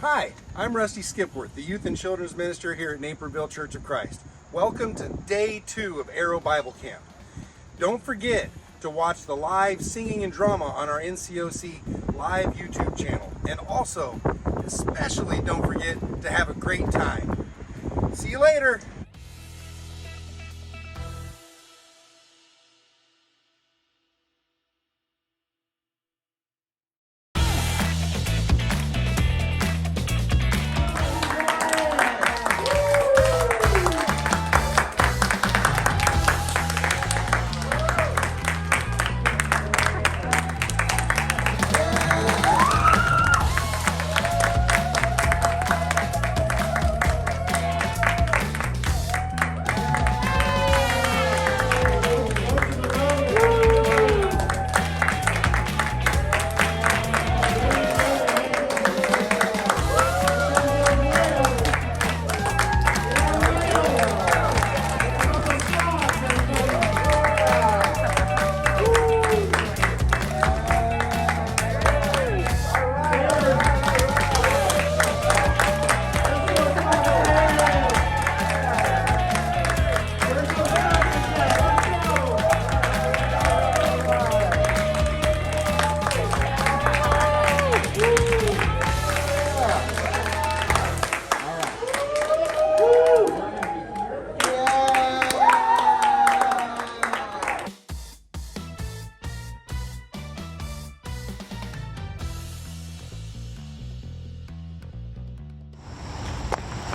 Hi, I'm Rusty Skipworth, the Youth and Children's Minister here at Naperville Church of Christ. Welcome to Day 2 of Arrow Bible Camp. Don't forget to watch the live singing and drama on our NCOCLIVE YouTube channel. And also, especially don't forget to have a great time. See you later!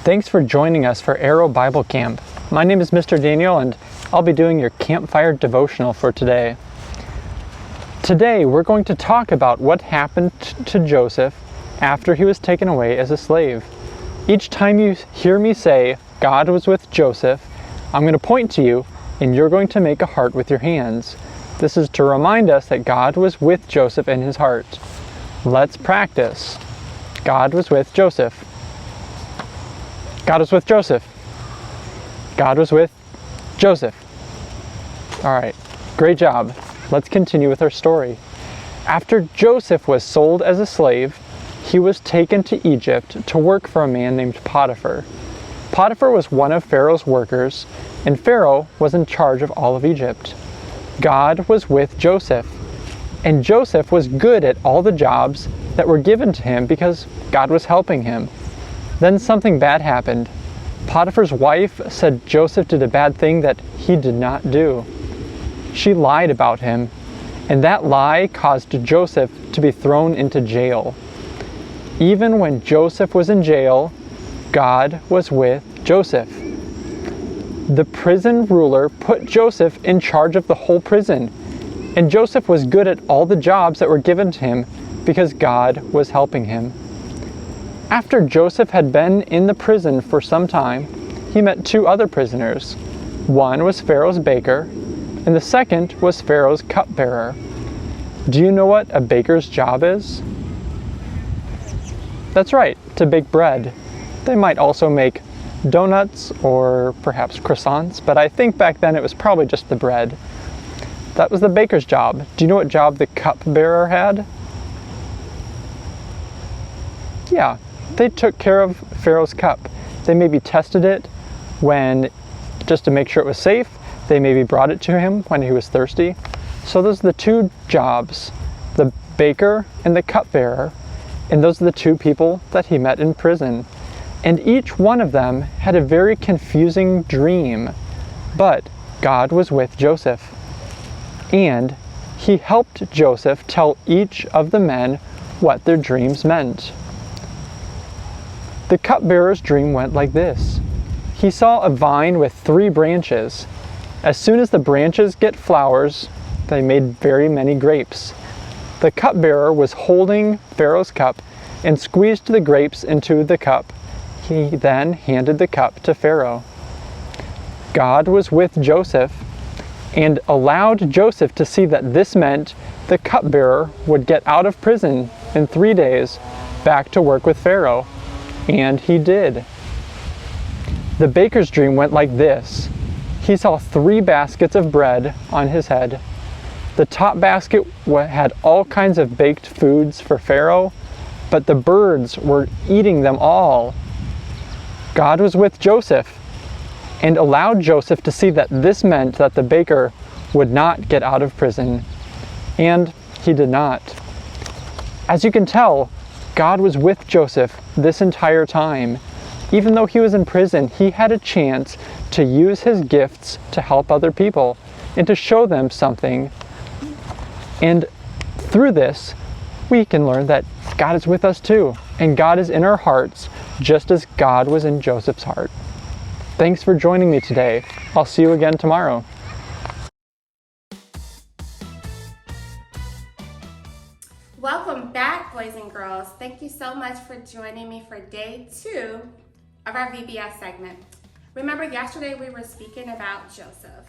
Thanks for joining us for Arrow Bible Camp. My name is Mr. Daniel and I'll be doing your Campfire Devotional for today. Today we're going to talk about what happened to Joseph after he was taken away as a slave. Each time you hear me say, God was with Joseph, I'm going to point to you and you're going to make a heart with your hands. This is to remind us that God was with Joseph in his heart. Let's practice. God was with Joseph. God was with Joseph. God was with Joseph. All right, great job. Let's continue with our story. After Joseph was sold as a slave, he was taken to Egypt to work for a man named Potiphar. Potiphar was one of Pharaoh's workers, and Pharaoh was in charge of all of Egypt. God was with Joseph, and Joseph was good at all the jobs that were given to him because God was helping him. Then something bad happened. Potiphar's wife said Joseph did a bad thing that he did not do. She lied about him, and that lie caused Joseph to be thrown into jail. Even when Joseph was in jail, God was with Joseph. The prison ruler put Joseph in charge of the whole prison, and Joseph was good at all the jobs that were given to him because God was helping him. After Joseph had been in the prison for some time, he met two other prisoners. One was Pharaoh's baker, and the second was Pharaoh's cupbearer. Do you know what a baker's job is? That's right, to bake bread. They might also make donuts or perhaps croissants, but I think back then it was probably just the bread. That was the baker's job. Do you know what job the cupbearer had? Yeah. They took care of Pharaoh's cup. They maybe tested it just to make sure it was safe. They maybe brought it to him when he was thirsty. So those are the two jobs, the baker and the cupbearer, and those are the two people that he met in prison. And each one of them had a very confusing dream, but God was with Joseph. And he helped Joseph tell each of the men what their dreams meant. The cupbearer's dream went like this. He saw a vine with 3 branches. As soon as the branches get flowers, they made very many grapes. The cupbearer was holding Pharaoh's cup and squeezed the grapes into the cup. He then handed the cup to Pharaoh. God was with Joseph and allowed Joseph to see that this meant the cupbearer would get out of prison in 3 days back to work with Pharaoh. And he did. The baker's dream went like this. He saw 3 baskets of bread on his head. The top basket had all kinds of baked foods for Pharaoh. but the birds were eating them all. God was with Joseph and allowed Joseph to see that this meant that the baker would not get out of prison, and he did not. As you can tell, God was with Joseph this entire time. Even though he was in prison, he had a chance to use his gifts to help other people and to show them something. And through this, we can learn that God is with us too, and God is in our hearts, just as God was in Joseph's heart. Thanks for joining me today. I'll see you again tomorrow. Welcome back, boys and girls. Thank you so much for joining me for day 2 of our VBS segment. Remember, yesterday we were speaking about Joseph,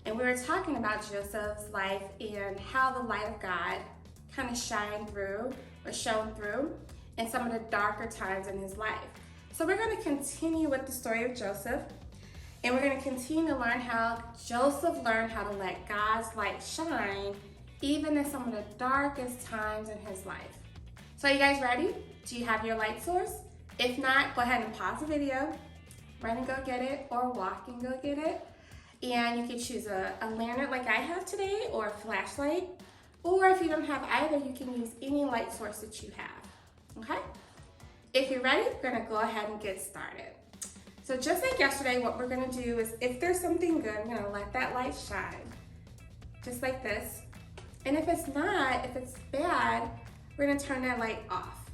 and we were talking about Joseph's life and how the light of God kind of shone through in some of the darker times in his life. So we're going to continue with the story of Joseph, and we're going to continue to learn how Joseph learned how to let God's light shine even in some of the darkest times in his life. So are you guys ready? Do you have your light source? If not, go ahead and pause the video, run and go get it, or walk and go get it. And you can choose a lantern like I have today, or a flashlight. Or if you don't have either, you can use any light source that you have, okay? If you're ready, we're gonna go ahead and get started. So just like yesterday, what we're gonna do is, if there's something good, we're gonna let that light shine, just like this. And if it's not, if it's bad, we're gonna turn that light off.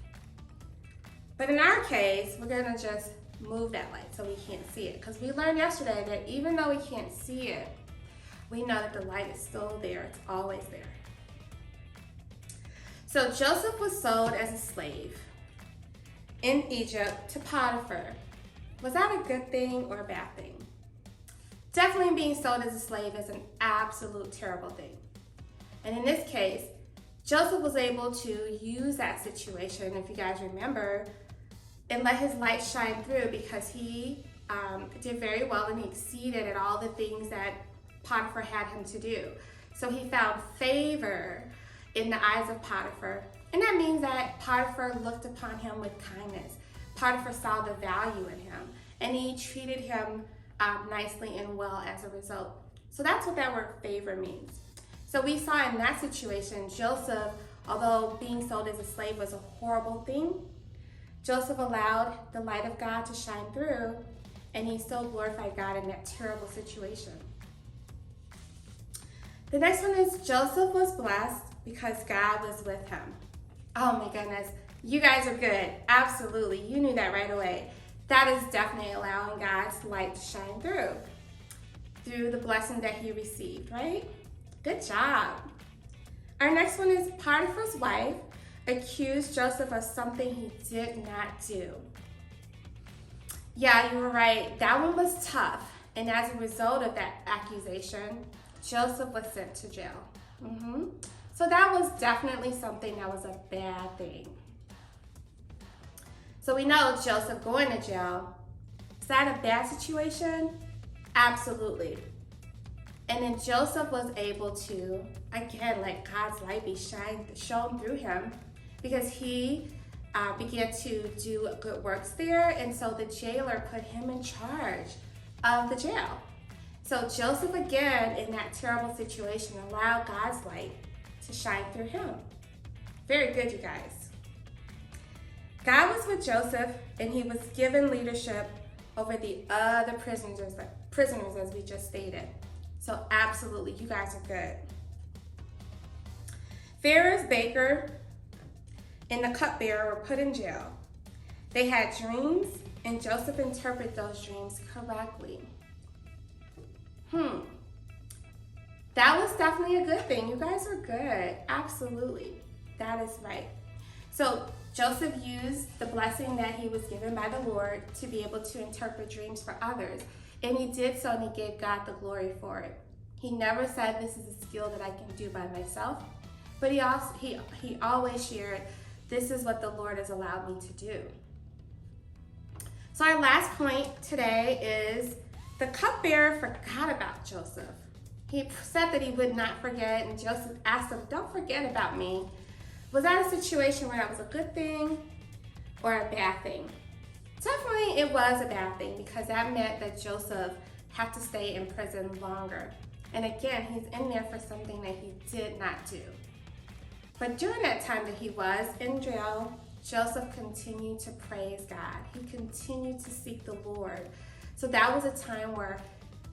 But in our case, we're gonna just move that light so we can't see it. Because we learned yesterday that even though we can't see it, we know that the light is still there, it's always there. So Joseph was sold as a slave in Egypt to Potiphar. Was that a good thing or a bad thing? Definitely being sold as a slave is an absolute terrible thing. And in this case, Joseph was able to use that situation, if you guys remember, and let his light shine through, because he did very well and he exceeded at all the things that Potiphar had him to do. So he found favor in the eyes of Potiphar. And that means that Potiphar looked upon him with kindness. Potiphar saw the value in him, and he treated him nicely and well as a result. So that's what that word favor means. So we saw in that situation, Joseph, although being sold as a slave was a horrible thing, Joseph allowed the light of God to shine through, and he still glorified God in that terrible situation. The next one is Joseph was blessed because God was with him. Oh my goodness, you guys are good. Absolutely, you knew that right away. That is definitely allowing God's light to shine through the blessing that he received, right? Good job. Our next one is Potiphar's wife accused Joseph of something he did not do. Yeah, you were right. That one was tough. And as a result of that accusation, Joseph was sent to jail. So that was definitely something that was a bad thing. So we know Joseph going to jail. Is that a bad situation? Absolutely. And then Joseph was able to, again, let God's light be shown through him, because he began to do good works there, and so the jailer put him in charge of the jail. So Joseph, again, in that terrible situation, allowed God's light to shine through him. Very good, you guys. God was with Joseph, and he was given leadership over the other prisoners as we just stated. So absolutely, you guys are good. Pharaoh's baker and the cupbearer were put in jail. They had dreams, and Joseph interpreted those dreams correctly. That was definitely a good thing. You guys are good. Absolutely. That is right. So Joseph used the blessing that he was given by the Lord to be able to interpret dreams for others. And he did so, and he gave God the glory for it. He never said, this is a skill that I can do by myself. But he always shared, this is what the Lord has allowed me to do. So our last point today is the cupbearer forgot about Joseph. He said that he would not forget, and Joseph asked him, don't forget about me. Was that a situation where that was a good thing or a bad thing? Definitely it was a bad thing, because that meant that Joseph had to stay in prison longer. And again, he's in there for something that he did not do. But during that time that he was in jail, Joseph continued to praise God. He continued to seek the Lord. So that was a time where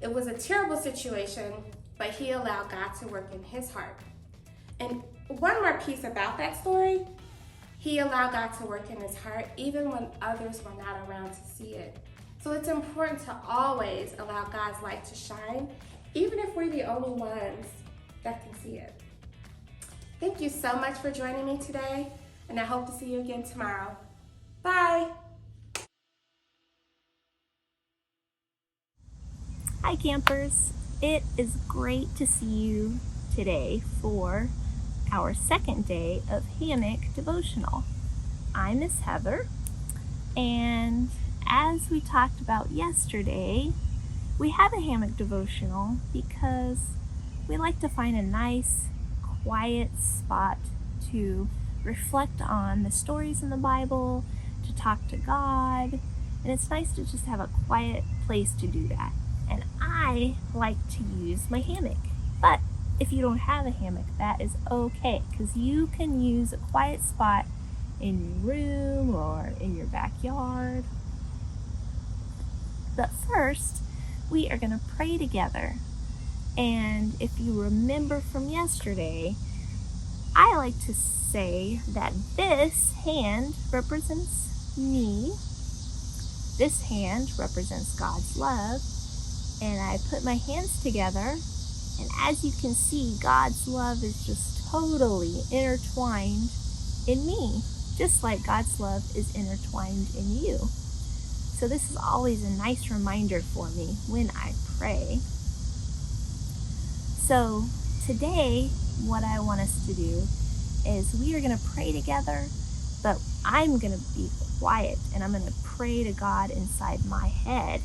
it was a terrible situation, but he allowed God to work in his heart. And one more piece about that story, he allowed God to work in his heart even when others were not around to see it. So it's important to always allow God's light to shine, even if we're the only ones that can see it. Thank you so much for joining me today, and I hope to see you again tomorrow. Bye. Hi campers, it is great to see you today for our second day of Hammock Devotional. I'm Miss Heather, and as we talked about yesterday, we have a Hammock Devotional because we like to find a nice, quiet spot to reflect on the stories in the Bible, to talk to God, and it's nice to just have a quiet place to do that. And I like to use my hammock. But if you don't have a hammock, that is okay, because you can use a quiet spot in your room or in your backyard. But first, we are going to pray together. And if you remember from yesterday, I like to say that this hand represents me. This hand represents God's love. And I put my hands together, and as you can see, God's love is just totally intertwined in me, just like God's love is intertwined in you. So this is always a nice reminder for me when I pray. So today, what I want us to do is we are going to pray together, but I'm going to be quiet, and I'm going to pray to God inside my head.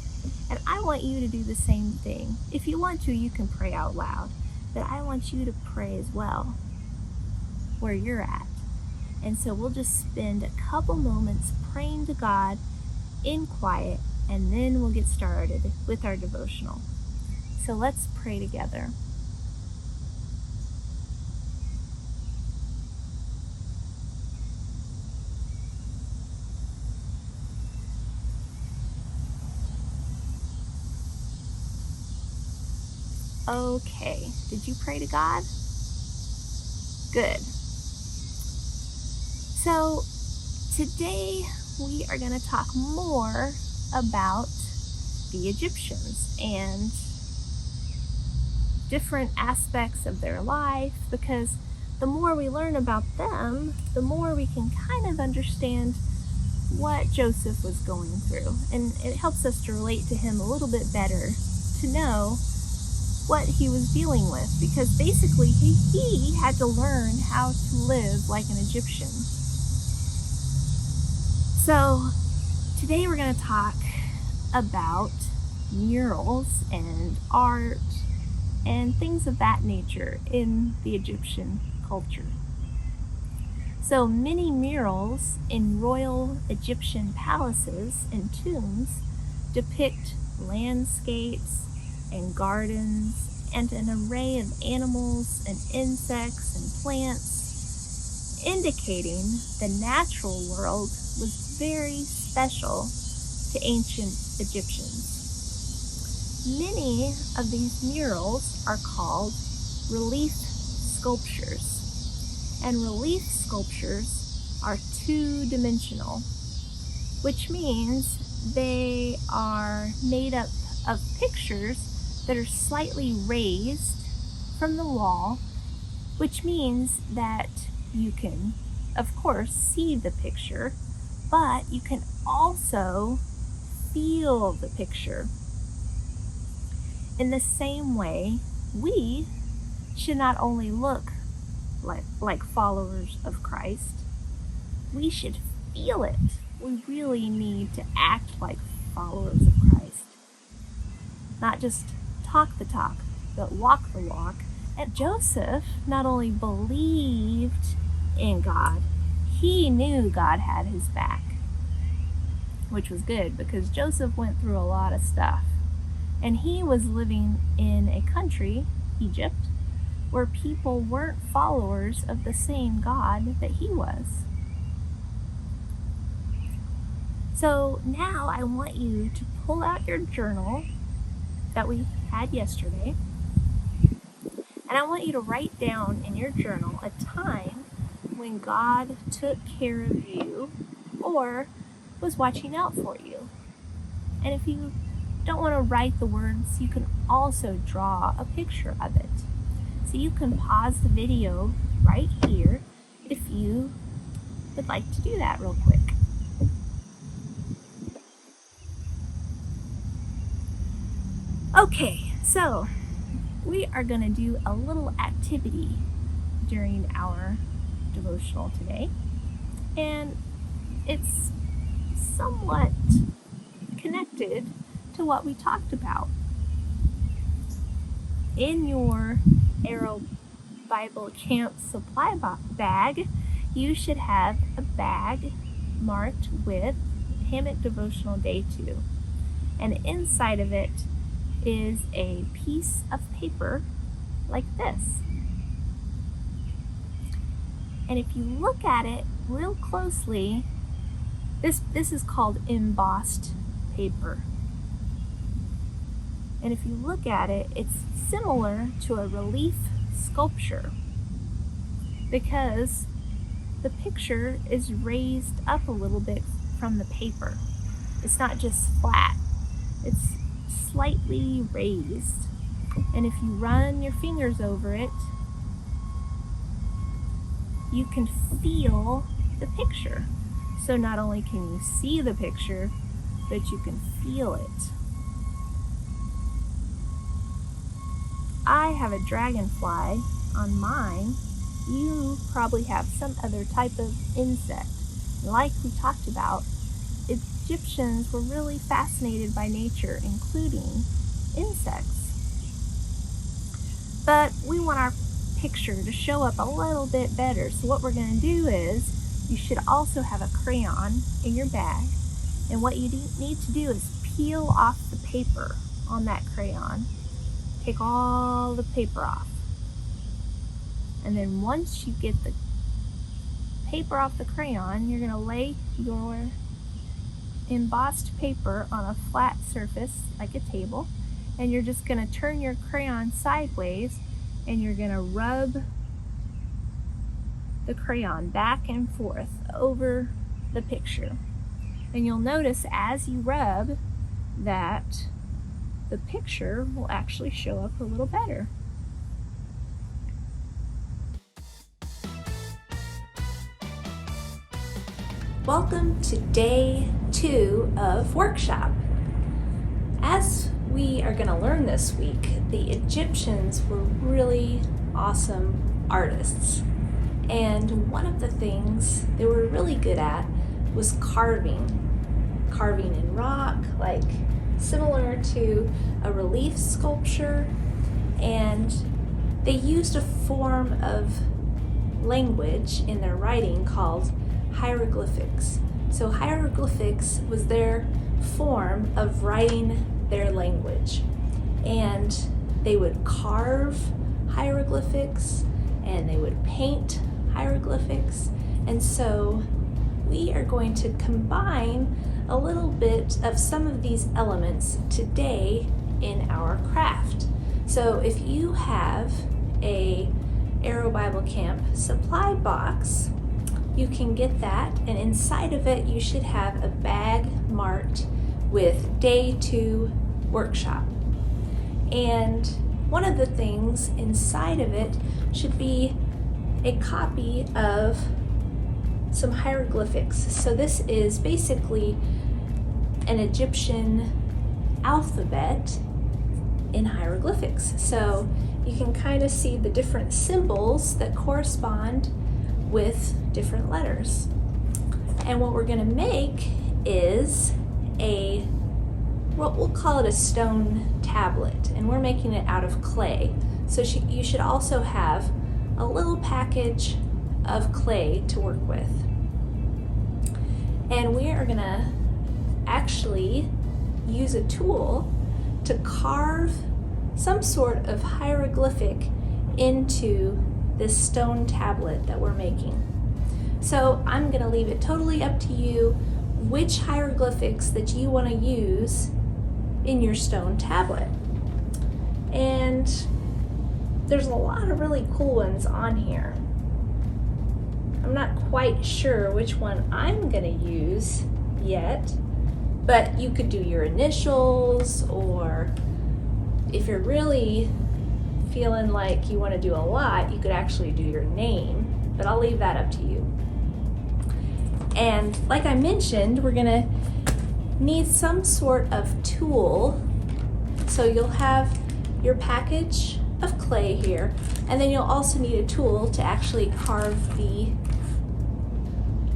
And I want you to do the same thing. If you want to, you can pray out loud, but I want you to pray as well where you're at. And so we'll just spend a couple moments praying to God in quiet, and then we'll get started with our devotional. So let's pray together. Okay, did you pray to God? Good. So today we are going to talk more about the Egyptians and different aspects of their life, because the more we learn about them, the more we can kind of understand what Joseph was going through. And it helps us to relate to him a little bit better, to know what he was dealing with, because basically he had to learn how to live like an Egyptian. So today we're going to talk about murals and art and things of that nature in the Egyptian culture. So many murals in royal Egyptian palaces and tombs depict landscapes and gardens and an array of animals and insects and plants, indicating the natural world was very special to ancient Egyptians. Many of these murals are called relief sculptures, and relief sculptures are two-dimensional, which means they are made up of pictures that are slightly raised from the wall, which means that you can, of course, see the picture, but you can also feel the picture. In the same way, we should not only look like followers of Christ, we should feel it. We really need to act like followers of Christ. Not just talk the talk, but walk the walk. And Joseph not only believed in God. He knew God had his back, which was good because Joseph went through a lot of stuff. And he was living in a country, Egypt, where people weren't followers of the same God that he was. So now I want you to pull out your journal that we had yesterday, and I want you to write down in your journal a time when God took care of you or was watching out for you. And if you don't want to write the words, you can also draw a picture of it. So you can pause the video right here if you would like to do that real quick. Okay, so we are going to do a little activity during our devotional today, and it's somewhat connected to what we talked about. In your Arrow Bible Camp supply bag, you should have a bag marked with Hammock Devotional Day 2, and inside of it is a piece of paper like this. And if you look at it real closely, this is called embossed paper. And if you look at it, it's similar to a relief sculpture because the picture is raised up a little bit from the paper. It's not just flat, it's slightly raised. And if you run your fingers over it, you can feel the picture. So not only can you see the picture, but you can feel it. I have a dragonfly on mine. You probably have some other type of insect. Like we talked about, Egyptians were really fascinated by nature, including insects. But we want our picture to show up a little bit better. So what we're going to do is, you should also have a crayon in your bag. And what you need to do is peel off the paper on that crayon. Take all the paper off. And then once you get the paper off the crayon, you're going to lay your embossed paper on a flat surface like a table, and you're just going to turn your crayon sideways, and you're going to rub the crayon back and forth over the picture. And you'll notice as you rub that the picture will actually show up a little better. Welcome to day 2 of workshop. As we are going to learn this week, the Egyptians were really awesome artists. And one of the things they were really good at was carving in rock, like similar to a relief sculpture. And they used a form of language in their writing called hieroglyphics. So hieroglyphics was their form of writing their language. And they would carve hieroglyphics and they would paint hieroglyphics. And so we are going to combine a little bit of some of these elements today in our craft. So if you have a Arrow Bible Camp supply box, you can get that, and inside of it you should have a bag marked with Day 2 Workshop. And one of the things inside of it should be a copy of some hieroglyphics. So this is basically an Egyptian alphabet in hieroglyphics. So you can kind of see the different symbols that correspond with different letters. And what we're going to make is we'll call it a stone tablet, and we're making it out of clay. So you should also have a little package of clay to work with. And we are gonna actually use a tool to carve some sort of hieroglyphic into this stone tablet that we're making. So I'm gonna leave it totally up to you which hieroglyphics that you wanna use in your stone tablet. And there's a lot of really cool ones on here. I'm not quite sure which one I'm gonna use yet, but you could do your initials, or if you're really feeling like you want to do a lot, you could actually do your name, but I'll leave that up to you. And like I mentioned, we're gonna need some sort of tool. So you'll have your package of clay here, and then you'll also need a tool to actually carve the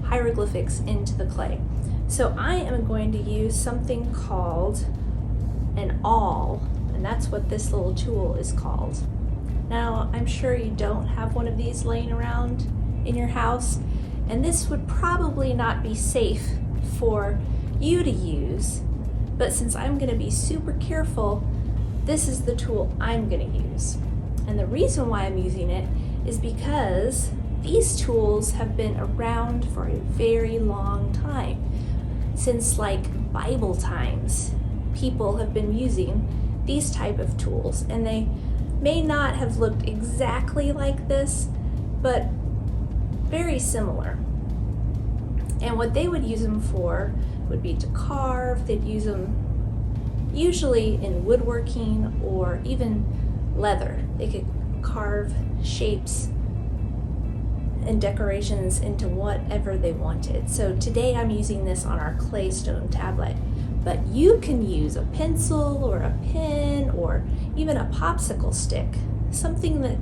hieroglyphics into the clay. So I am going to use something called an awl, and that's what this little tool is called. Now, I'm sure you don't have one of these laying around in your house, and this would probably not be safe for you to use, but since I'm gonna be super careful, this is the tool I'm gonna use. And the reason why I'm using it is because these tools have been around for a very long time. Since like Bible times, people have been using these type of tools, and they may not have looked exactly like this, but very similar. And what they would use them for would be to carve. They'd use them usually in woodworking or even leather. They could carve shapes and decorations into whatever they wanted. So today I'm using this on our clay stone tablet, but you can use a pencil or a pen or even a popsicle stick, something that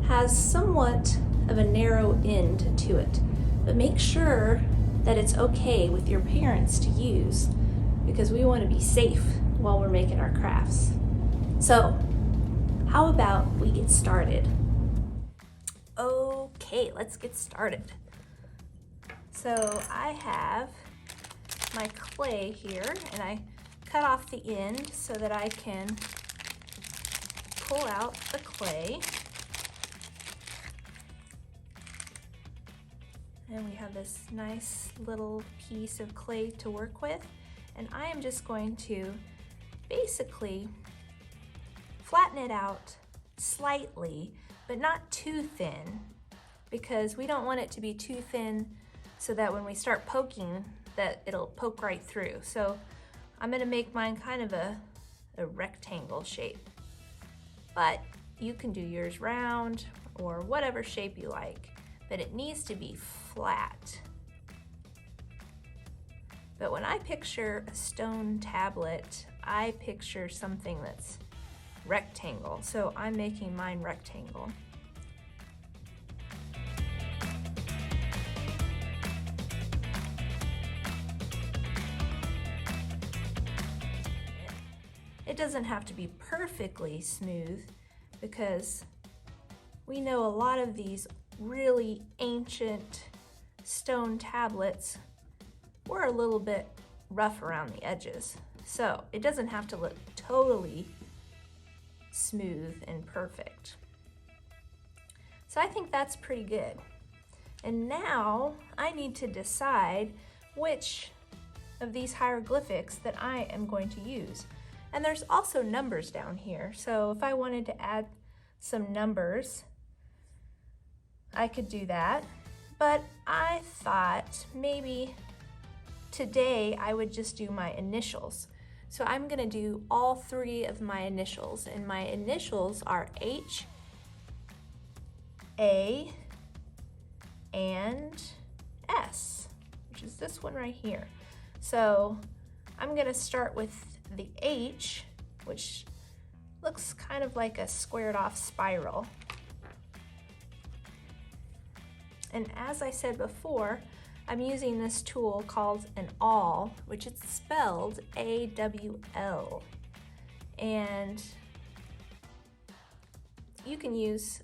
has somewhat of a narrow end to it. But make sure that it's okay with your parents to use, because we want to be safe while we're making our crafts. So how about we get started? Okay, let's get started. So I have my clay here, and I cut off the end so that I can pull out the clay. And we have this nice little piece of clay to work with, and I am just going to basically flatten it out slightly, but not too thin, because we don't want it to be too thin so that when we start poking, that it'll poke right through. So I'm gonna make mine kind of a rectangle shape, but you can do yours round or whatever shape you like, but it needs to be flat. But when I picture a stone tablet, I picture something that's rectangle, so I'm making mine rectangle. It doesn't have to be perfectly smooth, because we know a lot of these really ancient stone tablets were a little bit rough around the edges. So it doesn't have to look totally smooth and perfect. So I think that's pretty good. And now I need to decide which of these hieroglyphics that I am going to use. And there's also numbers down here. So if I wanted to add some numbers, I could do that. But I thought maybe today I would just do my initials. So I'm gonna do all three of my initials, and my initials are H, A, and S, which is this one right here. So I'm gonna start with the H, which looks kind of like a squared off spiral. And as I said before, I'm using this tool called an awl, which is spelled A-W-L. And you can use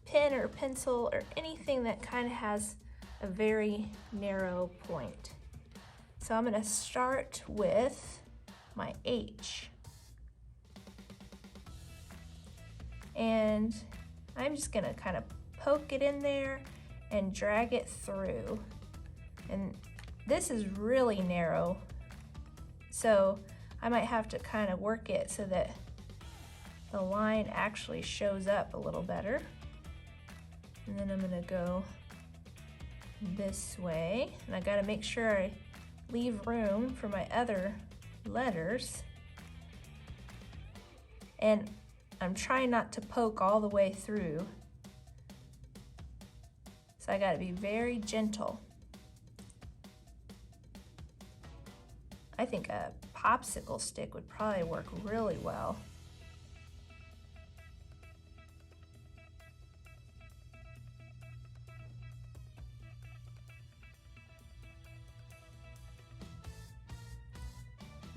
pen or pencil or anything that kind of has a very narrow point. So I'm going to start with my H. And I'm just going to kind of poke it in there and drag it through. And this is really narrow, so I might have to kind of work it so that the line actually shows up a little better. And then I'm going to go this way, and I got to make sure I leave room for my other letters. And I'm trying not to poke all the way through, so I got to be very gentle. I think a popsicle stick would probably work really well.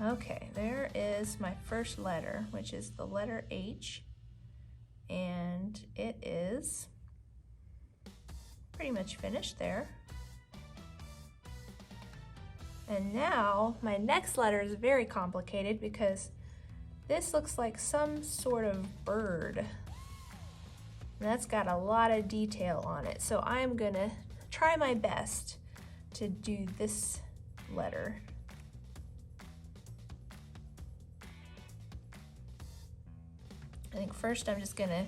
Okay, there is my first letter, which is the letter H, and it is pretty much finished there. And now my next letter is very complicated because this looks like some sort of bird. And that's got a lot of detail on it. So I'm gonna try my best to do this letter. I think first I'm just gonna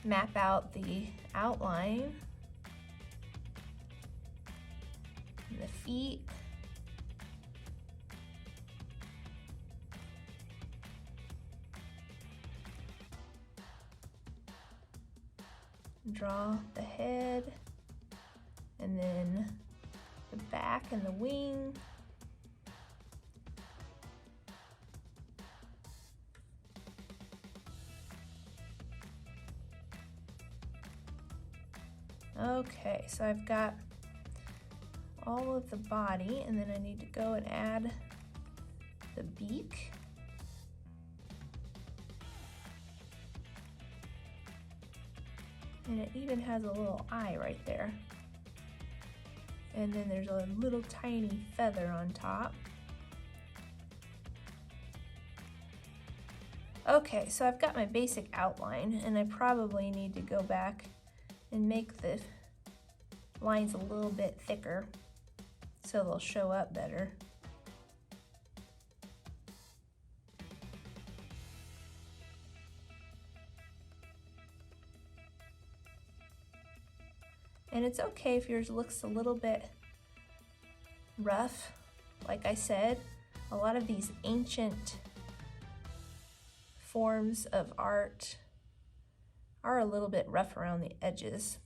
map out the outline and the feet. Draw the head, and then the back and the wing. Okay, so I've got all of the body, and then I need to go and add the beak. And it even has a little eye right there. And then there's a little tiny feather on top. Okay, so I've got my basic outline, and I probably need to go back and make the lines a little bit thicker so they'll show up better. And it's okay if yours looks a little bit rough. Like I said, a lot of these ancient forms of art are a little bit rough around the edges.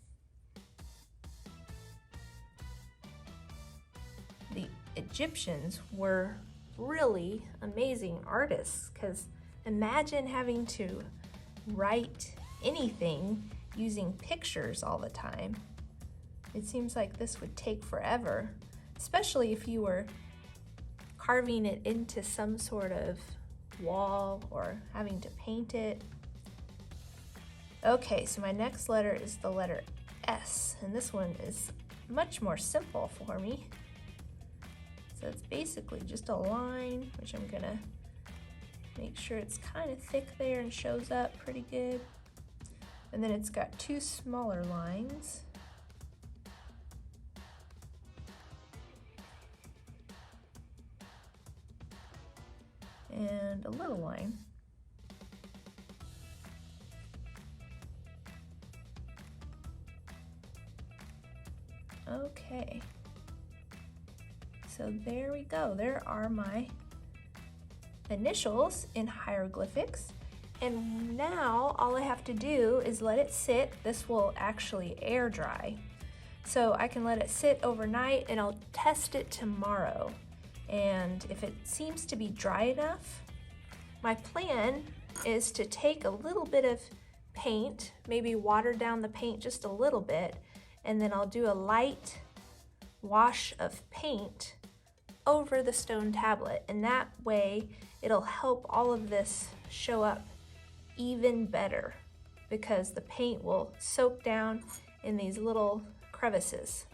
The Egyptians were really amazing artists, because imagine having to write anything using pictures all the time. It seems like this would take forever, especially if you were carving it into some sort of wall or having to paint it. Okay, so my next letter is the letter S, and this one is much more simple for me. So it's basically just a line, which I'm gonna make sure it's kind of thick there and shows up pretty good. And then it's got two smaller lines. And a little line. Okay, so there we go. There are my initials in hieroglyphics. And now all I have to do is let it sit. This will actually air dry. So I can let it sit overnight, and I'll test it tomorrow. And if it seems to be dry enough, my plan is to take a little bit of paint, maybe water down the paint just a little bit, and then I'll do a light wash of paint over the stone tablet. And that way it'll help all of this show up even better. because the paint will soak down in these little crevices.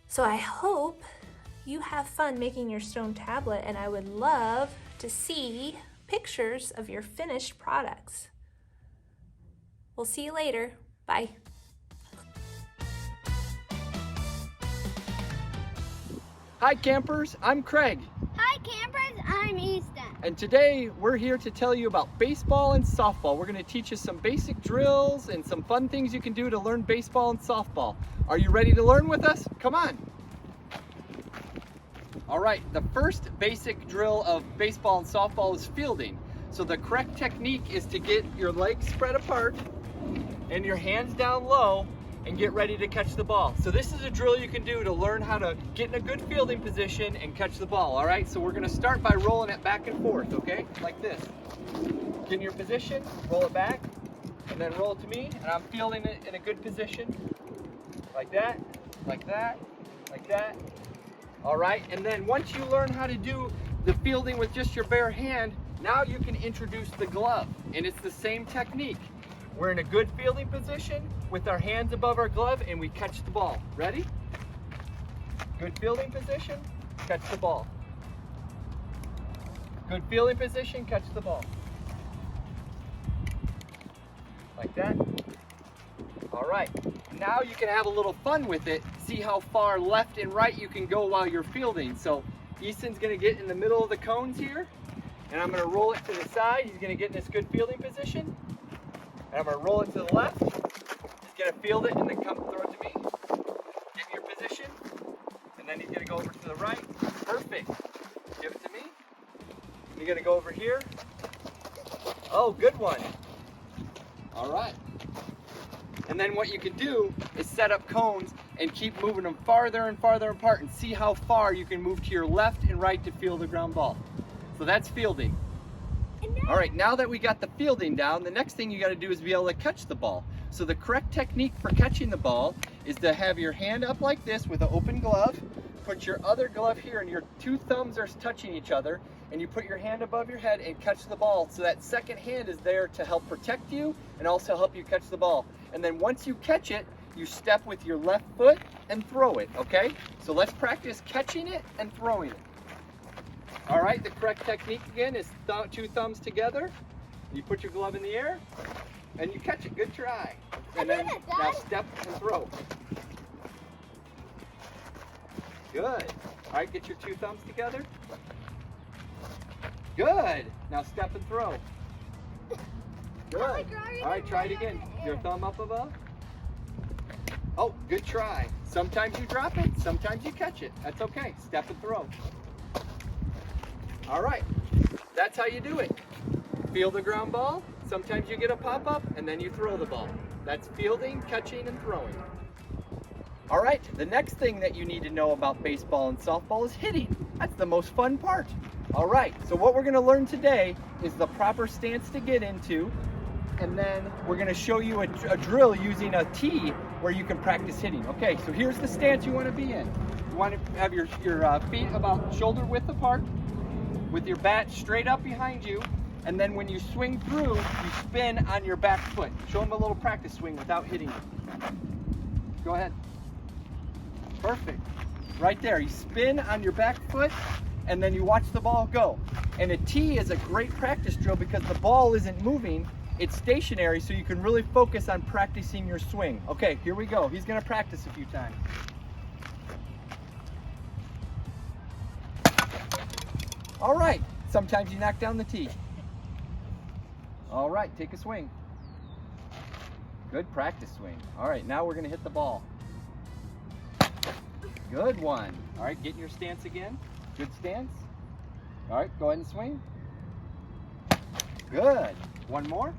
So I hope you have fun making your stone tablet, and I would love to see pictures of your finished products. We'll see you later. Bye. Hi campers, I'm Craig. Hi campers, I'm Easton. And today we're here to tell you about baseball and softball. We're going to teach you some basic drills and some fun things you can do to learn baseball and softball. Are you ready to learn with us? Come on. All right, the first basic drill of baseball and softball is fielding. So the correct technique is to get your legs spread apart and your hands down low and get ready to catch the ball. So this is a drill you can do to learn how to get in a good fielding position and catch the ball, all right? So we're gonna start by rolling it back and forth, okay? Like this. Get in your position, roll it back, and then roll it to me, and I'm fielding it in a good position. Like that, like that, like that. All right, and then once you learn how to do the fielding with just your bare hand, now you can introduce the glove, and it's the same technique. We're in a good fielding position with our hands above our glove and we catch the ball. Ready? Good fielding position, catch the ball. Good fielding position, catch the ball. Like that. All right, now you can have a little fun with it. See how far left and right you can go while you're fielding. So Easton's gonna get in the middle of the cones here, and I'm gonna roll it to the side. He's gonna get in this good fielding position. And I'm gonna roll it to the left. He's gonna field it and then come throw it to me. Get in your position. And then he's gonna go over to the right. Perfect. Give it to me. You're gonna go over here. Oh, good one. All right. And then what you can do is set up cones and keep moving them farther and farther apart and see how far you can move to your left and right to field the ground ball. So that's fielding. All right, now that we got the fielding down, the next thing you got to do is be able to catch the ball. So the correct technique for catching the ball is to have your hand up like this with an open glove, put your other glove here and your two thumbs are touching each other, and you put your hand above your head and catch the ball. So that second hand is there to help protect you and also help you catch the ball. And then once you catch it, you step with your left foot and throw it, okay? So let's practice catching it and throwing it. All right, the correct technique again is two thumbs together. You put your glove in the air and you catch it. Good try. And then now step and throw. Good. All right, get your two thumbs together. Good. Now step and throw. Good. All right, try it again. Your thumb up above. Oh, good try. Sometimes you drop it, sometimes you catch it. That's okay. Step and throw. All right, that's how you do it. Field the ground ball, sometimes you get a pop-up, and then you throw the ball. That's fielding, catching, and throwing. All right, the next thing that you need to know about baseball and softball is hitting. That's the most fun part. All right, so what we're gonna learn today is the proper stance to get into, and then we're gonna show you a drill using a tee where you can practice hitting. Okay, so here's the stance you wanna be in. You wanna have your feet about shoulder width apart, with your bat straight up behind you, and then when you swing through, you spin on your back foot. Show them a little practice swing without hitting it. Go ahead. Perfect. Right there, you spin on your back foot, and then you watch the ball go. And a tee is a great practice drill because the ball isn't moving, it's stationary, so you can really focus on practicing your swing. Okay, here we go. He's gonna practice a few times. All right, sometimes you knock down the tee. All right, take a swing. Good practice swing. All right, now we're gonna hit the ball. Good one. All right, get in your stance again. Good stance. All right, go ahead and swing. Good. One more.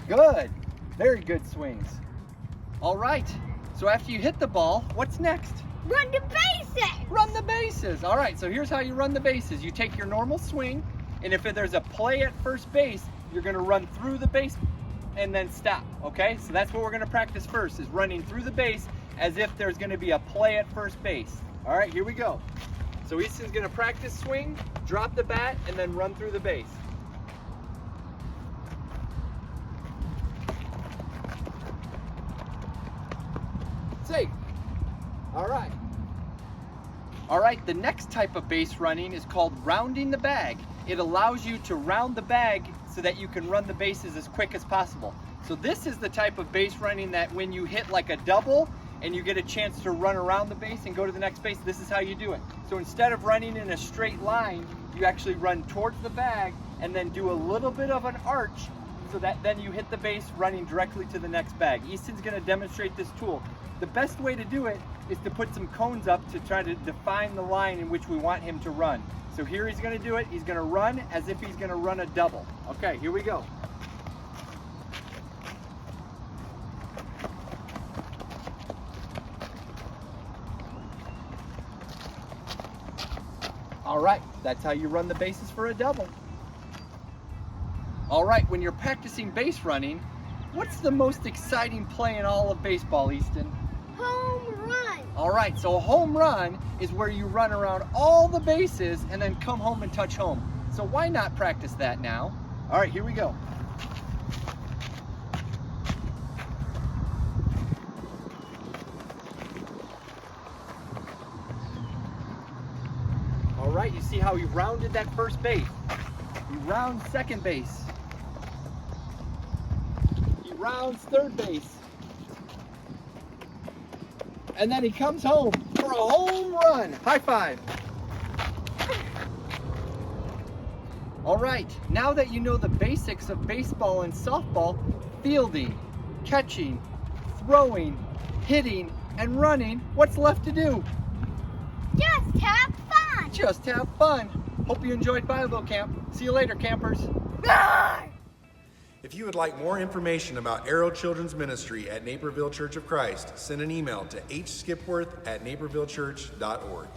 Good. Very good swings. All right, so after you hit the ball, what's next? Run the bases! Run the bases. All right, so here's how you run the bases. You take your normal swing, and if there's a play at first base, you're gonna run through the base and then stop, okay? So that's what we're gonna practice first, is running through the base as if there's gonna be a play at first base. All right, here we go. So Easton's gonna practice swing, drop the bat, and then run through the base. Safe. All right. All right, the next type of base running is called rounding the bag. It allows you to round the bag so that you can run the bases as quick as possible. So this is the type of base running that when you hit like a double and you get a chance to run around the base and go to the next base, this is how you do it. So instead of running in a straight line, you actually run towards the bag and then do a little bit of an arch so that then you hit the base running directly to the next bag. Easton's gonna demonstrate this tool. The best way to do it is to put some cones up to try to define the line in which we want him to run. So here he's gonna do it. He's gonna run as if he's gonna run a double. Okay, here we go. All right, that's how you run the bases for a double. All right, when you're practicing base running, what's the most exciting play in all of baseball, Easton? Home run. All right, so a home run is where you run around all the bases and then come home and touch home. So why not practice that now? All right, here we go. All right, you see how he rounded that first base. He rounds second base. He rounds third base. And then he comes home for a home run. High five. All right, now that you know the basics of baseball and softball, fielding, catching, throwing, hitting, and running, what's left to do? Just have fun. Just have fun. Hope you enjoyed Bible Camp. See you later, campers. Roar! If you would like more information about Arrow Children's Ministry at Naperville Church of Christ, send an email to hskipworth@napervillechurch.org.